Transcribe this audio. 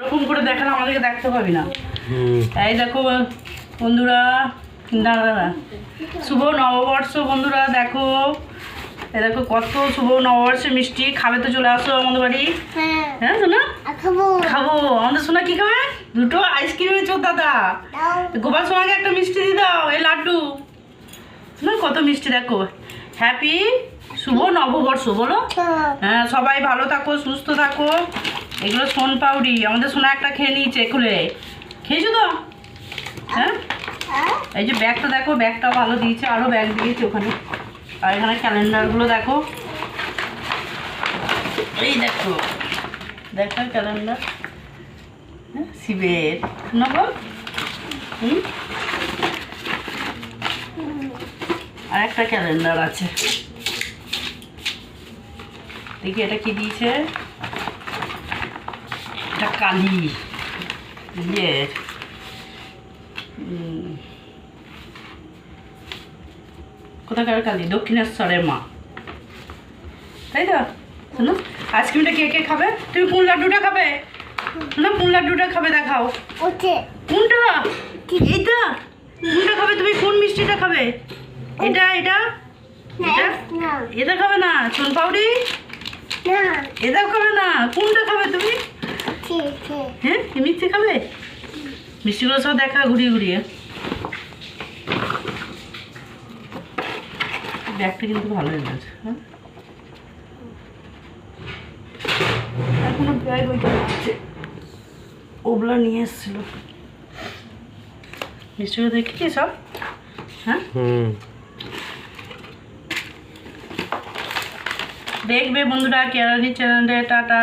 এরকম করে দেখালে আমাদেরকে দেখতে পাবি না। এই দেখো বন্ধুরা, দাঁড়া শুভ নববর্ষ বন্ধুরা, দেখো এই দেখো কত শুভ নববর্ষে মিষ্টি। খাবে তো চলে আসো আমাদের বাড়ি। হ্যাঁ সোনা খাবো। আমাদের সোনা কি খাবে? দুটো আইসক্রিমের চোর দাদা। গোপাল সোনাকে একটা মিষ্টি দিয়ে দাও, এই লাড্ডু না কত মিষ্টি। দেখো হ্যাপি শুভ নববর্ষ বলো। হ্যাঁ সবাই ভালো থাকো, সুস্থ থাকো। এগুলো সোন পাউডি। আমাদের সোনা একটা খেয়ে নিয়েছে খুলে। খেয়েছো তো? হ্যাঁ এই যে ব্যাগটা দেখো, ব্যাগটাও ভালো দিয়েছে, আরও ব্যাগ দিয়েছে ওখানে। আর এখানে ক্যালেন্ডারগুলো দেখো, এই দেখো দেখো ক্যালেন্ডার। হ্যাঁ শিবের নবল। আর একটা ক্যালেন্ডার আছে, দেখি এটা কি দিয়েছে। এটা কালী ইয়ের কোথাকার কালী? দক্ষিণেশ্বরের মা, তাই তো? শোনো আইসক্রিমটা কে কে খাবে? তুমি কোন লাড্ডুটা খাবে? না কোন লাড্ডুটা খাবে দেখাও। কোনটা? এইটা? কোনটা খাবে তুমি? কোন মিষ্টিটা খাবে? এটা এটা এটা এটা খাবে না? সোন পাউডি এটাও খাবে না? কোনটা খাবে তুমি? হ্যাঁ মিষ্টি খাবে? মিষ্টিগুলো সব দেখা ঘুরিয়ে ঘুরিয়ে। ব্যাগটা কিন্তু ভালোই লাগছে। হ্যাঁ এখনো ব্যাগ ওইটা হচ্ছে, ওগুলো নিয়ে এসেছিল। মিষ্টিগুলো দেখেছি সব। হ্যাঁ দেখবে বন্ধুরা কেরানি চ্যানেলে। টাটা।